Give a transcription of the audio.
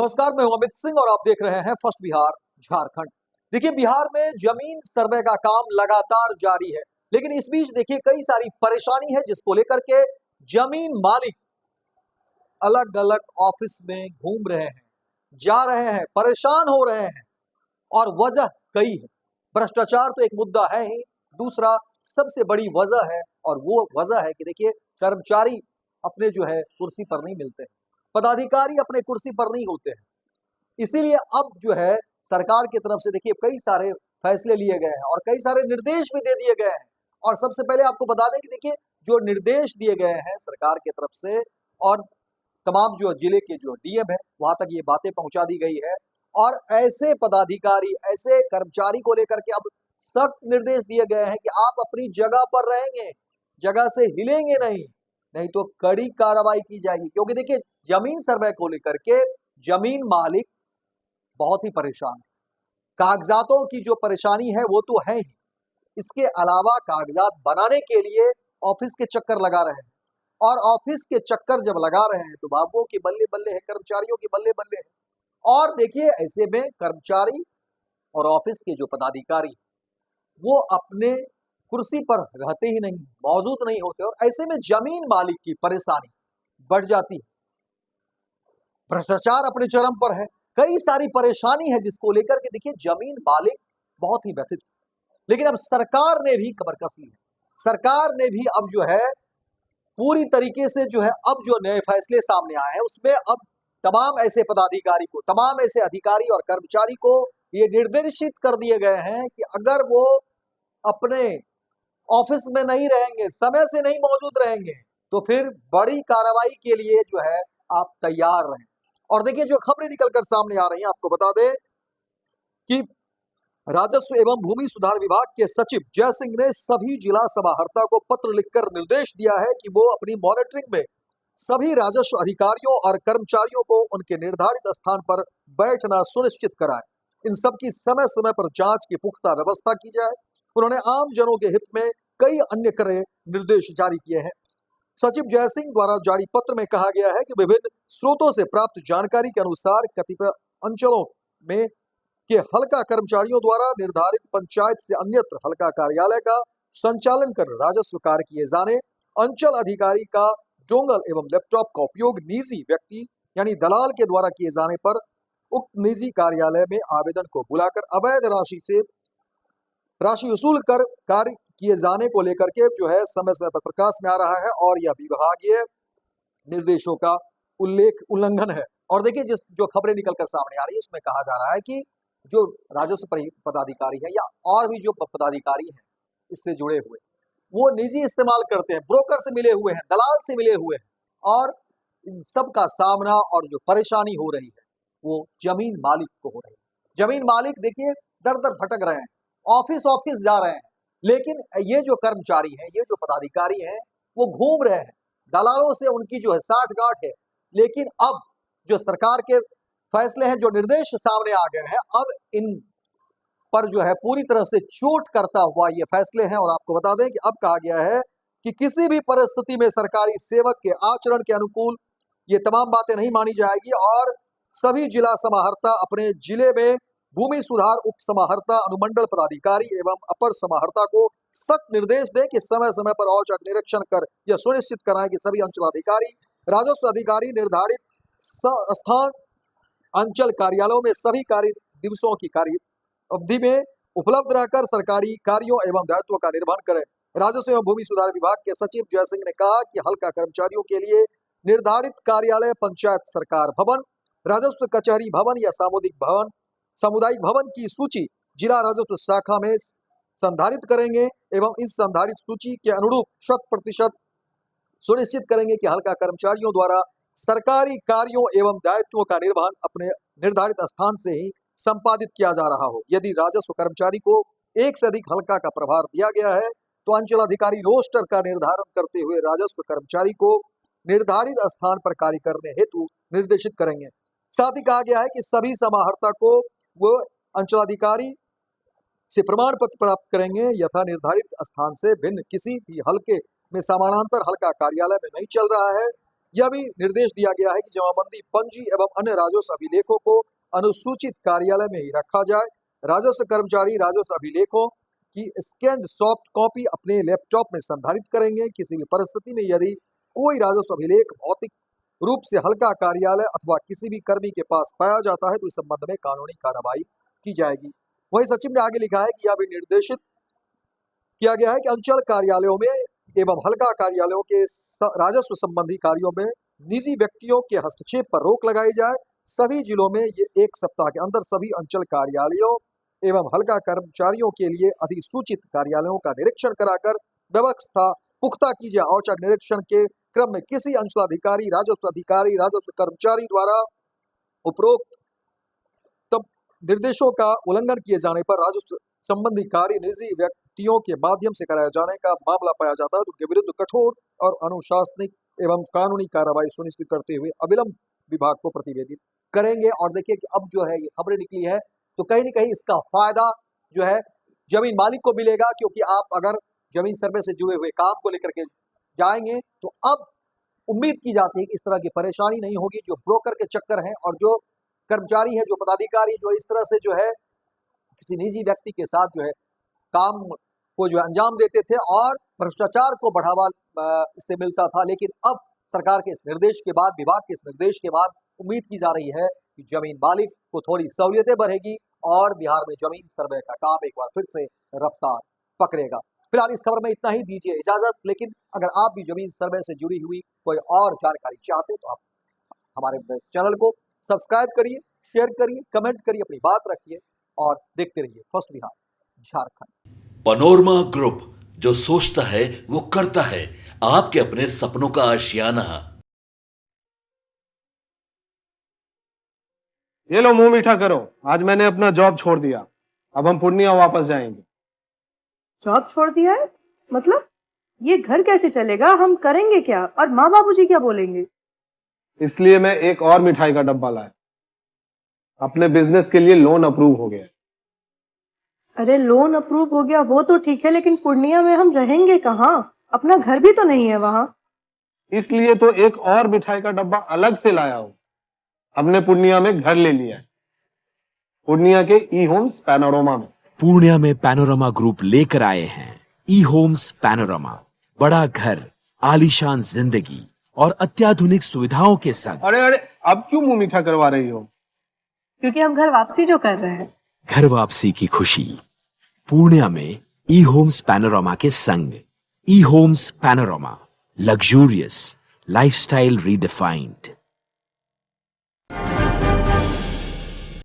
नमस्कार, मैं हूं अमित सिंह और आप देख रहे हैं फर्स्ट बिहार झारखंड। देखिए, बिहार में जमीन सर्वे का काम लगातार जारी है, लेकिन इस बीच देखिए कई सारी परेशानी है जिसको लेकर के जमीन मालिक अलग अलग ऑफिस में घूम रहे हैं, जा रहे हैं, परेशान हो रहे हैं और वजह कई है। भ्रष्टाचार तो एक मुद्दा है ही, दूसरा सबसे बड़ी वजह है और वो वजह है कि देखिए कर्मचारी अपने जो है कुर्सी पर नहीं मिलते हैं, पदाधिकारी अपने कुर्सी पर नहीं होते हैं। इसीलिए अब जो है सरकार की तरफ से देखिए कई सारे फैसले लिए गए हैं और कई सारे निर्देश भी दे दिए गए हैं। और सबसे पहले आपको बता दें कि देखिए जो निर्देश दिए गए हैं सरकार की तरफ से और तमाम जो जिले के जो डीएम है वहां तक ये बातें पहुंचा दी गई है और ऐसे पदाधिकारी, ऐसे कर्मचारी को लेकर के अब सख्त निर्देश दिए गए हैं कि आप अपनी जगह पर रहेंगे, जगह से हिलेंगे नहीं, नहीं तो कड़ी कार्रवाई की जाएगी। क्योंकि देखिए जमीन सर्वे को लेकर के जमीन मालिक बहुत ही परेशान है। कागजातों की जो परेशानी है वो तो है ही, इसके अलावा कागजात बनाने के लिए ऑफिस के चक्कर लगा रहे हैं और ऑफिस के चक्कर जब लगा रहे हैं तो बाबुओं की बल्ले बल्ले है, कर्मचारियों की बल्ले बल्ले है। और देखिए ऐसे में कर्मचारी और ऑफिस के जो पदाधिकारी वो अपने कुर्सी पर रहते ही नहीं, मौजूद नहीं होते और ऐसे में जमीन मालिक की परेशानी बढ़ जाती है। भ्रष्टाचार अपने चरम पर है, कई सारी परेशानी है जिसको लेकर के देखिए जमीन मालिक बहुत ही व्यथित है। लेकिन अब सरकार ने भी कमर कस ली है, सरकार ने भी अब जो है पूरी तरीके से जो है अब जो नए फैसले सामने आए हैं उसमें अब तमाम ऐसे पदाधिकारी को, तमाम ऐसे अधिकारी और कर्मचारी को ये निर्देशित कर दिए गए हैं कि अगर वो अपने ऑफिस में नहीं रहेंगे, समय से नहीं मौजूद रहेंगे, तो फिर बड़ी कार्रवाई के लिए जो है आप तैयार रहें। और देखिए जो खबरें निकलकर सामने आ रही हैं, आपको बता दें कि राजस्व एवं भूमि सुधार विभाग के सचिव जय सिंह ने सभी जिला समाहर्ता को पत्र लिखकर निर्देश दिया है कि वो अपनी मॉनिटरिंग में सभी राजस्व अधिकारियों और कर्मचारियों को उनके निर्धारित स्थान पर बैठना सुनिश्चित कराएं। इन सब की समय समय पर जांच की पुख्ता व्यवस्था की जाए। उन्होंने आम जनों के हित में कई अन्य कड़े निर्देश जारी किए हैं। सचिव जय सिंह द्वारा जारी पत्र में कहा गया है कि विभिन्न स्रोतों से प्राप्त जानकारी के अनुसार कतिपय अंचलों में के हल्का कर्मचारियों द्वारा निर्धारित पंचायत से अन्यत्र हल्का कार्यालय का संचालन कर राजस्व कार्य किए जाने, अंचल अधिकारी का डोंगल एवं लैपटॉप का उपयोग निजी व्यक्ति यानी दलाल के द्वारा किए जाने पर उक्त निजी कार्यालय में आवेदन को बुलाकर अवैध राशि वसूल कर कार्य किए जाने को लेकर के जो है समय समय पर प्रकाश में आ रहा है और यह विभागीय निर्देशों का उल्लंघन है। और देखिए जिस जो खबरें निकलकर सामने आ रही है उसमें कहा जा रहा है कि जो राजस्व पदाधिकारी है या और भी जो पदाधिकारी हैं इससे जुड़े हुए, वो निजी इस्तेमाल करते हैं, ब्रोकर से मिले हुए हैं, दलाल से मिले हुए हैं और इन सब का सामना और जो परेशानी हो रही है वो जमीन मालिक को हो रही है। जमीन मालिक देखिए दर दर भटक रहे हैं, ऑफिस ऑफिस जा रहे हैं, लेकिन ये जो कर्मचारी हैं, ये जो पदाधिकारी हैं वो घूम रहे हैं, दलालों से उनकी जो है साठगांठ है। लेकिन अब जो सरकार के फैसले हैं, जो निर्देश सामने आ गए हैं, अब इन पर जो है पूरी तरह से चोट करता हुआ ये फैसले हैं। और आपको बता दें कि अब कहा गया है कि किसी भी परिस्थिति में सरकारी सेवक के आचरण के अनुकूल ये तमाम बातें नहीं मानी जाएगी और सभी जिला समाहर्ता अपने जिले में भूमि सुधार उप समाहर्ता, अनुमंडल पदाधिकारी एवं अपर समाहर्ता को सख्त निर्देश दें कि समय समय पर औचक निरीक्षण कर यह सुनिश्चित कराएं कि सभी अंचलाधिकारी, राजस्व अधिकारी निर्धारित स्थान अंचल कार्यालयों में सभी कार्य दिवसों की कार्य अवधि में उपलब्ध रहकर सरकारी कार्यों एवं दायित्वों का निर्वहन करें। राजस्व एवं भूमि सुधार विभाग के सचिव जय सिंह ने कहा कि हल्का कर्मचारियों के लिए निर्धारित कार्यालय, पंचायत सरकार भवन, राजस्व कचहरी भवन या सामुदायिक भवन की सूची जिला राजस्व शाखा में संधारित करेंगे एवं इस संधारित सूची के अनुरूप 100% सुनिश्चित करेंगे कि हल्का कर्मचारियों द्वारा सरकारी कार्यों एवं दायित्वों का निर्वहन अपने निर्धारित स्थान से ही संपादित किया जा रहा हो। यदि राजस्व कर्मचारी को एक से अधिक हल्का का प्रभार दिया गया है तो अंचलाधिकारी रोस्टर का निर्धारण करते हुए राजस्व कर्मचारी को निर्धारित स्थान पर कार्य करने हेतु निर्देशित करेंगे। साथ ही कहा गया है कि सभी समाहर्ता को वो अंचलाधिकारी से प्रमाण पत्र प्राप्त करेंगे यथा निर्धारित स्थान से भिन्न किसी भी हल्के में समानांतर हल्का कार्यालय में नहीं चल रहा है यह भी निर्देश दिया गया है कि जमाबंदी पंजी एवं अन्य राजस्व अभिलेखों को अनुसूचित कार्यालय में ही रखा जाए। राजस्व कर्मचारी राजस्व अभिलेखों की स्कैन्ड सॉफ्ट कॉपी अपने लैपटॉप में संधारित करेंगे। किसी भी परिस्थिति में यदि कोई राजस्व अभिलेख भौतिक रूप से हल्का कार्यालय अथवा किसी भी कर्मी के पास पाया जाता है तो इस संबंध में कानूनी कार्रवाई की जाएगी। वहीं सचिव ने आगे लिखा है कि यह भी निर्देशित किया गया है कि अंचल कार्यालयों में एवं हल्का कार्यालयों के राजस्व संबंधी कार्यों में निजी व्यक्तियों के हस्तक्षेप पर रोक लगाई जाए। सभी जिलों में ये 1 सप्ताह के अंदर सभी अंचल कार्यालयों एवं हल्का कर्मचारियों के लिए अधिसूचित कार्यालयों का निरीक्षण कराकर व्यवस्था पुख्ता की जाए। औचक निरीक्षण के क्रम में किसी अंचलाधिकारी राजस्व कर्मचारी द्वारा उपरोक्त तब निर्देशों का उल्लंघन किए जाने पर राजस्व संबंधी कार्य निजी व्यक्तियों के माध्यम से कराए जाने का मामला पाया जाता है तो उनके विरुद्ध कठोर और अनुशासनिक एवं कानूनी कार्रवाई सुनिश्चित करते हुए अविलंब विभाग को प्रतिवेदित करेंगे। और देखिए कि अब जो है ये खबरें निकली है तो कहीं न कहीं इसका फायदा जो है जमीन मालिक को मिलेगा, क्योंकि आप अगर जमीन सर्वे से जुड़े हुए काम को लेकर के जाएंगे तो अब उम्मीद की जाती है कि इस तरह की परेशानी नहीं होगी। जो ब्रोकर के चक्कर हैं और जो कर्मचारी है, जो पदाधिकारी जो इस तरह से जो है किसी निजी व्यक्ति के साथ जो है काम को जो अंजाम देते थे और भ्रष्टाचार को बढ़ावा इससे मिलता था, लेकिन अब सरकार के इस निर्देश के बाद, विभाग के इस निर्देश के बाद उम्मीद की जा रही है कि जमीन मालिक को थोड़ी सहूलियतें बढ़ेगी और बिहार में जमीन सर्वे का काम एक बार फिर से रफ्तार पकड़ेगा। फिलहाल इस खबर में इतना ही, दीजिए इजाजत। लेकिन अगर आप भी जमीन सर्वे से जुड़ी हुई कोई और जानकारी चाहते हैं तो आप हमारे चैनल को सब्सक्राइब करिए, शेयर करिए, कमेंट करिए, अपनी बात रखिए और देखते रहिए first Bihar Jharkhand. Panorama group, जो सोचता है वो करता है। आपके अपने सपनों का आशियाना। ये लो मुंह मीठा करो, आज मैंने अपना जॉब छोड़ दिया, अब हम पूर्णिया वापस जाएंगे। जॉब छोड़ दिया है? मतलब ये घर कैसे चलेगा? हम करेंगे क्या? और माँ बाबूजी क्या बोलेंगे? इसलिए मैं एक और मिठाई का डब्बा लाया। अपने बिजनेस के लिए लोन अप्रूव हो गया। अरे लोन अप्रूव हो गया वो तो ठीक है, लेकिन पूर्णिया में हम रहेंगे कहाँ? अपना घर भी तो नहीं है वहाँ। इसलिए तो एक और मिठाई का डब्बा अलग से लाया हूँ। हमने पूर्णिया में घर ले लिया है, पूर्णिया के ई होम्स पैनोरमा में। पूर्णिया में पैनोरमा ग्रुप लेकर आए हैं ई होम्स पैनोरमा। बड़ा घर, आलीशान जिंदगी और अत्याधुनिक सुविधाओं के संग। अरे अब क्यों मुंह मीठा करवा रही हो? क्योंकि हम घर वापसी जो कर रहे हैं। घर वापसी की खुशी पूर्णिया में ई होम्स पैनोरमा के संग। ई Homes Panorama, luxurious lifestyle redefined.